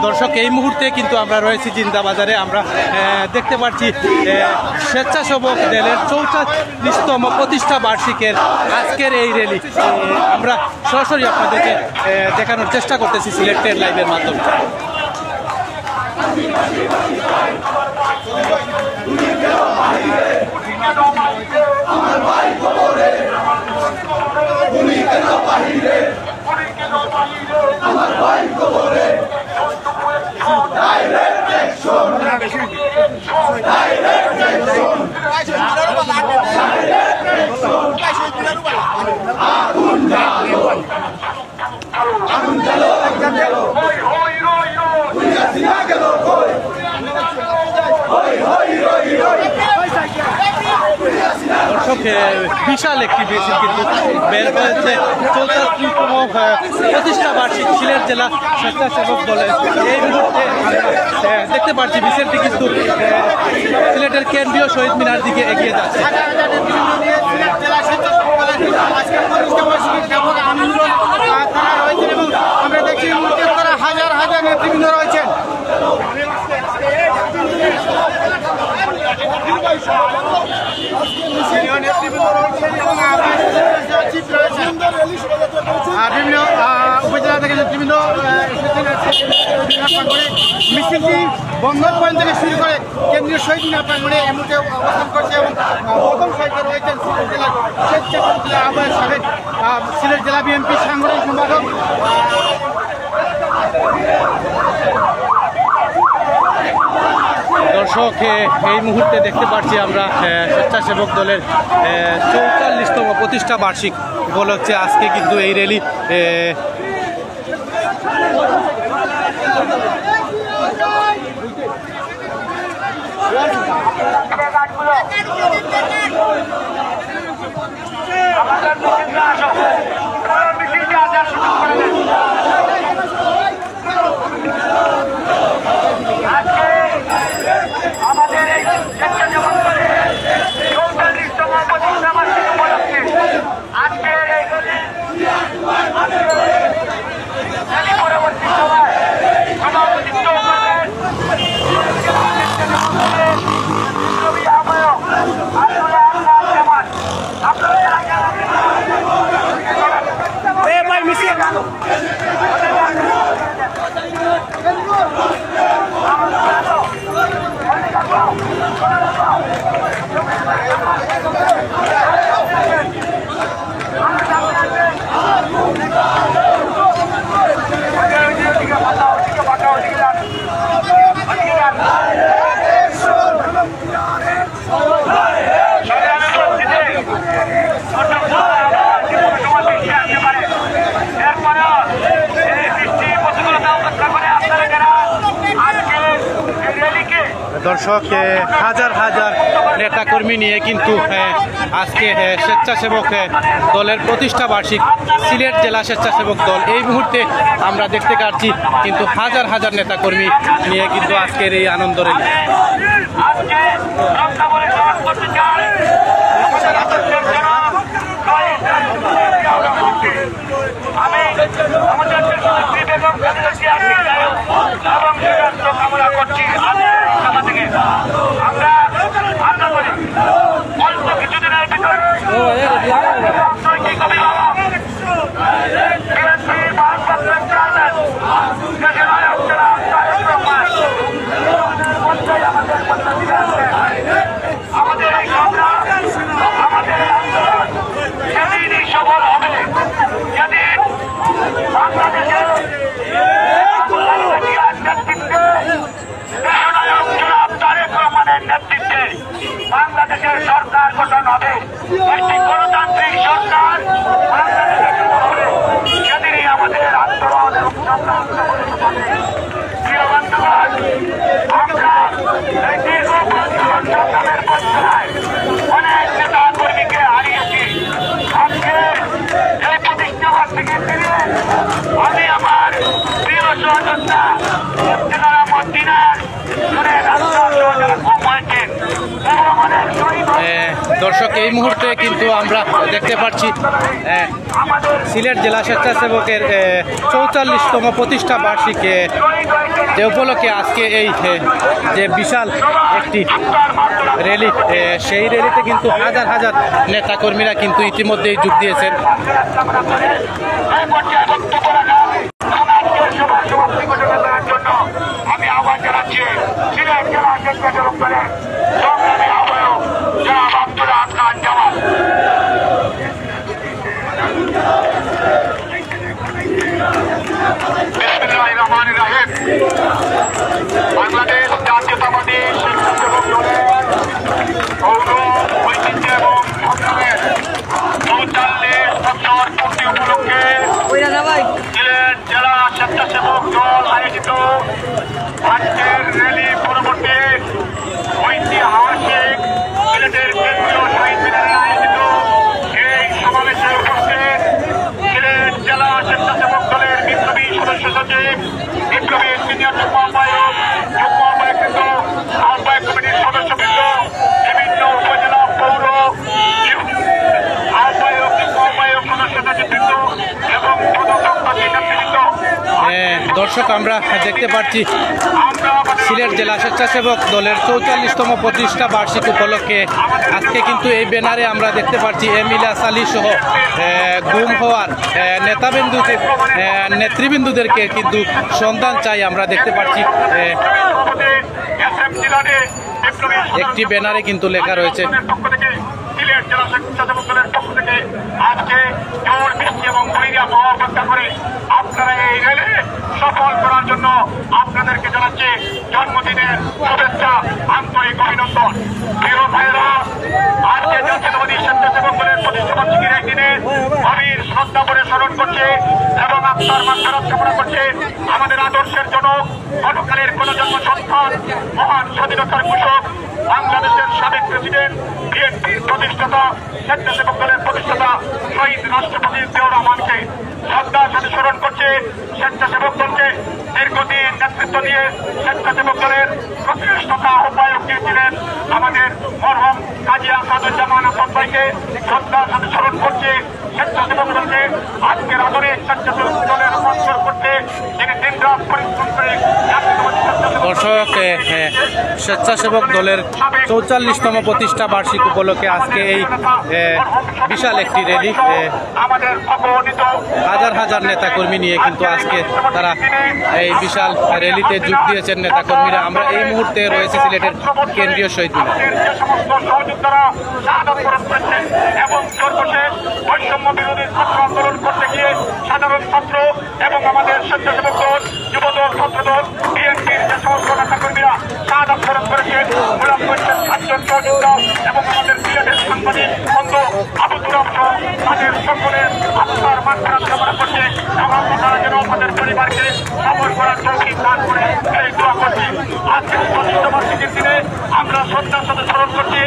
দর্শক এই মুহূর্তে কিন্তু আমরা রয়েছি জিন্দা বাজারে। আমরা দেখতে পাচ্ছি স্বেচ্ছাসেবক দলের ৪৪তম প্রতিষ্ঠা বার্ষিকের আজকের এই র্যালি আমরা সরাসরি আপনাদেরকে দেখানোর চেষ্টা করতেছি সিলেক্টেড লাইভের মাধ্যমে। দর্শক বিশাল একটি মিছিল কিন্তু বের হয়েছে ৪৪তম প্রতিষ্ঠা বার্ষিক সিলেট জেলা স্বেচ্ছাসেবক দলের। এই মুহূর্তে দেখতে পাচ্ছি মিছিলটি কিন্তু সিলেটের কেন্দ্রীয় শহীদ মিনার দিকে এগিয়ে যাচ্ছে। আমরা দেখছি হাজার হাজার নেতৃবৃন্দ রয়েছেন। বিভিন্ন উপজেলা থেকে নেতৃবৃন্দ মিছিলটি বন্ধন পয়েন্ট থেকে শুরু করে কেন্দ্রীয় শহীদ মিনার প্রাঙ্গণে এই মুহূর্তে অবস্থান করছে এবং প্রথম সারিতে রয়েছেন সিলেট জেলার স্বেচ্ছাসেবক জেলা আহ্বায়ক সাবেক সিলেট জেলা বিএনপি সাংগঠনিক সম্পাদক। দর্শক এই মুহূর্তে দেখতে পাচ্ছি আমরা স্বেচ্ছাসেবক দলের ৪৪তম প্রতিষ্ঠা বার্ষিক উপলক্ষে আজকে কিন্তু এই র্যালি দর্শক হাজার হাজার নেতাকর্মী নিয়ে কিন্তু আজকে স্বেচ্ছাসেবক দলের প্রতিষ্ঠা বার্ষিক সিলেট জেলা স্বেচ্ছাসেবক দল এই মুহূর্তে আমরা দেখতে পাচ্ছি কিন্তু হাজার হাজার নেতাকর্মী নিয়ে কিন্তু আজকের এই আনন্দ র্যালি। আমরা আশা করি অল্প কিছুদিনের ভিতরে আমাদের এই সংগ্রাম আমাদের আন্দোলন সেদিনই সফল হবে যেদিন বাংলাদেশের নেতৃত্বে বাংলাদেশের সরকার গঠন হবে, একটি গণতান্ত্রিক সরকার সেদিনই আমাদের আন্দোলনের আমরা এই দীর্ঘ সংগ্রামের পর্যায়ে অনেক নেতা কর্মীকে হারিয়েছি। আজকে এই প্রতিষ্ঠা বার্ষিকী দিনে আমি আমার প্রিয় সহযোদ্ধা মদিনার রাস্তা সহযোগী হয়েছেন এবং অনেক শহীদ দর্শক এই মুহূর্তে কিন্তু আমরা দেখতে পাচ্ছি সিলেট জেলা স্বেচ্ছাসেবকের 44তম প্রতিষ্ঠা বার্ষিকী যে উপলক্ষে আজকে এই যে বিশাল একটি র্যালি, সেই র্যালিতে কিন্তু হাজার হাজার নেতাকর্মীরা কিন্তু ইতিমধ্যেই যোগ দিয়েছেন। আমি আহ্বান জানাচ্ছি সিলেট জেলা স্বেচ্ছাসেবক দলের সংগ্রামী আহ্বায়ক জনাব আব্দুল আদনান জামাল। বিসমিল্লাহির রহমানির রহিম। বাংলাদেশ জাতীয়তাবাদী স্বেচ্ছাসেবক দলের গৌর ঐতিহ্য এবং সংগ্রামের ৪৪ বছর পূর্তি উপলক্ষে সিলেট জেলা স্বেচ্ছাসেবক দল আয়োজিত আজকের র্যালি পরবর্তী ঐতিহাসিক সিলেটের কেন্দ্রীয় শহীদ মিনারে আয়োজিত এই সমাবেশে উপস্থিত সিলেট জেলা স্বেচ্ছাসেবক দলের বিপ্লবী সদস্য সচিব, বিপ্লবী সিনিয়র যুগ্ম আহ্বায়কবৃন্দ, আহ্বায়ক কমিটির সদস্যবৃন্দ, বিভিন্ন উপজেলা পৌর আহ্বায়ক, যুগ্ম আহ্বায়ক, সদস্য সচিববৃন্দ এবং পদকপ্রাপ্ত নেতৃবৃন্দ। দর্শক আমরা দেখতে পাচ্ছি সিলেট জেলা স্বেচ্ছাসেবক দলের 44তম প্রতিষ্ঠা বার্ষিক উপলক্ষে আজকে কিন্তু এই ব্যানারে আমরা দেখতে পাচ্ছি ইলিয়াস আলী সহ গুম হওয়ার নেতৃবৃন্দদেরকে কিন্তু সন্ধান চাই আমরা দেখতে পাচ্ছি। একটি ব্যানারে কিন্তু লেখা রয়েছে সিলেট জেলা স্বেচ্ছাসেবক দলের পক্ষ থেকে আজকে ঝড় বৃষ্টি এবং বৈরী আবহাওয়া উপেক্ষা করে আপনারা এই র্যালি সফল করার জন্য আপনাদেরকে জানাচ্ছি জন্মদিনের শুভেচ্ছা, আন্তরিক অভিনন্দন। প্রিয় ভাইয়েরা, আজকে জাতীয়তাবাদী স্বেচ্ছাসেবক দলের প্রতিষ্ঠা বার্ষিকীর একদিনে গভীর শ্রদ্ধা করে স্মরণ করছে এবং আত্মার মাত্রারাত কামনা করছে আমাদের আদর্শের জনক, গতকালের গণজন্ম সন্তান, মহান স্বাধীনতার ঘোষক, বাংলাদেশের সাবেক প্রেসিডেন্ট, বিএনপির প্রতিষ্ঠাতা, স্বেচ্ছাসেবক দলের প্রতিষ্ঠাতা শহীদ রাষ্ট্রপতি জিয়াউর রহমানকে শ্রদ্ধার সাথে স্মরণ করছে। স্বেচ্ছাসেবক দলকে দীর্ঘদিন নেতৃত্ব দিয়ে স্বেচ্ছাসেবক দলের প্রতিষ্ঠাতা আহ্বায়ক দিয়েছিলেন আমাদের মরহুম কাজী আসাদুজ্জামান আসাদ ভাইকে শ্রদ্ধার সাথে স্মরণ করছে। স্বেচ্ছাসেবক দলকে আজকের আধুনিক স্বেচ্ছাসেবক দলে রূপান্তর করতে যিনি দিনরাত পরিশ্রম করে দর্শক স্বেচ্ছাসেবক দলের 44তম প্রতিষ্ঠা বার্ষিক উপলক্ষে আজকে এই বিশাল একটি র্যালি, হাজার হাজার নেতাকর্মী নিয়ে কিন্তু আজকে তারা এই বিশাল র্যালিতে যোগ দিয়েছেন নেতাকর্মীরা। আমরা এই মুহূর্তে রয়েছে সিলেটের কেন্দ্রীয় শহীদ মিনার। এবং সর্বশেষ বৈষম্য বিরোধী ছাত্র আন্দোলন করতে গিয়ে সাধারণ ছাত্র এবং আমাদের স্বেচ্ছাসেবক দল, যুবদল, ছাত্রদল, বিএনপির যে সমস্ত নেতাকর্মীরা শাহাদাত বরণ করেছেন, গোলাম করেছেন 7জন সহযোদ্ধা এবং আমাদের সিলেটের সাংবাদিক বন্ধু আবু তুরাব সহ তাদের সকলের আত্মার মাত্রারাত কামনা করছে এবং তারা যেন আমাদের পরিবারকে সফল করার তৌফিক দান করে এই দোয়া করছি। আজকের প্রতিষ্ঠা বার্ষিকীর দিনে আমরা শ্রদ্ধার সাথে স্মরণ করছি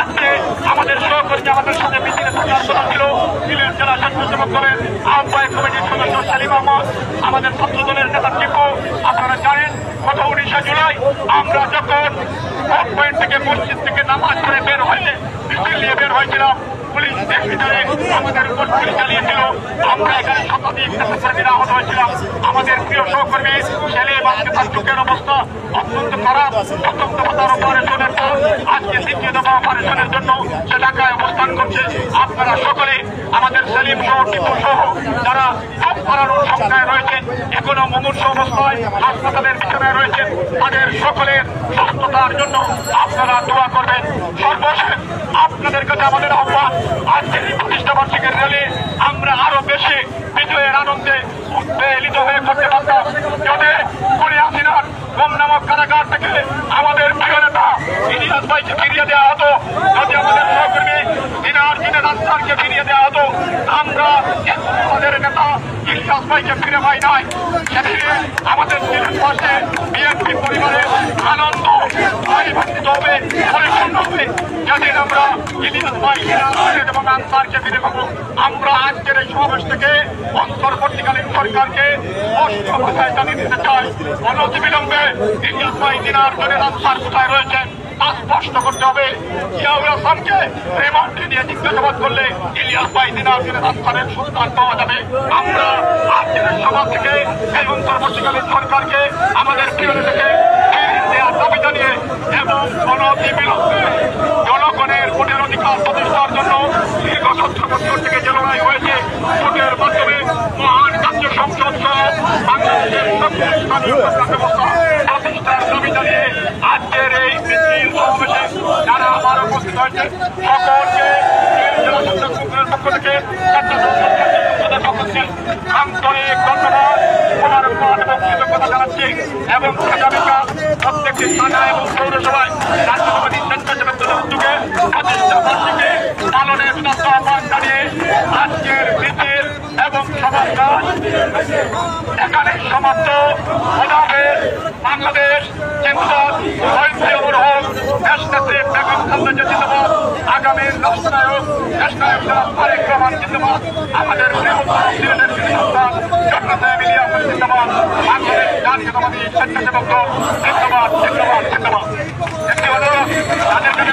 আজকে আমাদের সহকর্মী আমাদের সাথে মিছিলে থাকার কথা ছিল সিলেট জেলা স্বেচ্ছাসেবক দলের আহ্বায়ক কমিটির সদস্য সেলিম আহমদ, আমাদের ছাত্র দলের নেতা টিপু। আপনারা জানেন গত 19শে জুলাই আমরা যখন ভোট পয়েন্ট থেকে মসজিদ থেকে নামাজ পড়ে বের হয়ে মিছিল নিয়ে বের হয়েছিলাম, পুলিশ দেশ ভিতরে আমাদের উপর গুলি চালিয়েছিল। আমরা এখানে শতাধিক নেতাকর্মীরা আহত হয়েছিলাম। আমাদের প্রিয় সহকর্মী সেলিম, আজকে তার চোখের অবস্থা অত্যন্ত খারাপ। প্রথম দফার অপারেশনের পর আজকে দ্বিতীয় দফা অপারেশনের জন্য সে ঢাকায় অবস্থান করছে। আপনারা সকলে আমাদের সেলিম সহ টিপু সহ যারা সব পালানোর সংখ্যায় রয়েছেন, এখনো মুমূর্ষু অবস্থায় হাসপাতালের বিছানায় রয়েছেন, তাদের সকলের সুস্থতার জন্য আপনারা দোয়া করবেন। সর্বশেষ আপনাদের কাছে আমাদের আহ্বান, আজকের এই প্রতিষ্ঠা বার্ষিকীর র্যালি আমরা আরো বেশি বিজয়ের আনন্দে উদ্বেলিত হয়ে করতে পারতাম যদি খুনি হাসিনার গুম নামক কারাগার থেকে আমাদের প্রিয় নেতা ইলিয়াস ভাইকে ফিরিয়ে দেওয়া হতো, যদি আমাদের সহকর্মী দিনার আনসারকে ফিরিয়ে দেওয়া হতো। আমরা আমাদের নেতা ইলিয়াস ভাইকে ফিরে পাই নাই। সেদিকে আমাদের সিলেট পাশে বিএনপি পরিবারের আনন্দ পরিবর্তিত হবে, পরিপূর্ণ হবে যেদিন আমরা ইলিয়াস ভাই এবং আনসারকে ফিরে পাবো। আমরা আজকের এই সমাবেশ থেকে অন্তর্বর্তীকালীন সরকারকে স্পষ্ট ভাষায় জানিয়ে দিতে চাই, অনতিবিলম্বে ইলিয়াস ভাই দিনার আনসার কোথায় রয়েছেন তা স্পষ্ট করতে হবে। জিয়াউল হাসানকে রিমান্ডে নিয়ে জিজ্ঞাসাবাদ করলে ইলিয়াস ভাই দিনাজপুরে রাস্তার সুস্থান পাওয়া যাবে। আমরা আজকের সভা থেকে এই অন্তর্বর্তীকালীন সরকারকে আমাদের বিরোধী থেকে দেওয়ার দাবি জানিয়ে এবং অনতিবিলম্বে জনগণের ভোটের অধিকার প্রতিষ্ঠার জন্য দীর্ঘ 17 বছর থেকে যে লড়াই হয়েছে ভোটের মাধ্যমে মহান জাতীয় সংসদ সহ বাংলাদেশের স্থানীয় সরকার ব্যবস্থা প্রতিষ্ঠার দাবি জানিয়ে আজকের এই মিছিল সমাবেশে যারা আমার উপস্থিত হয়েছে সকলকে জেলা শাসক মন্ত্রীর পক্ষ থেকে আন্তরিক ধন্যবাদ মোবারকবাদ এবং কৃতজ্ঞতা জানাচ্ছি এবং আগামীকাল প্রত্যেকটি থানা এবং পৌরসভায় রাষ্ট্রপতি স্বেচ্ছাসেবক দলের উদ্যোগে প্রতিষ্ঠা বার্ষিকী পালনের বিনম্র আহ্বান জানিয়ে আজকের মিছিল এবং সমাবেশ এখানে সমাপ্ত। বাংলাদেশ জিন্দাবাদ, শহীদ জিয়াউর রহমান, দেশনেত্রী বেগম খালেদা জিন্দাবাদ, আগামীর রাষ্ট্রনায়ক দেশনায়ক জনাব তারেক রহমান জিন্দাবাদ, আমাদের সিলেটের সন্তান জগন্নাথ মিলিয়া জিন্দাবাদ, বাংলাদেশ জাতীয়তাবাদী স্বেচ্ছাসেবক দল জিন্দাবাদ জিন্দাবাদ জিন্দাবাদ। একটি হল তাদের কাছে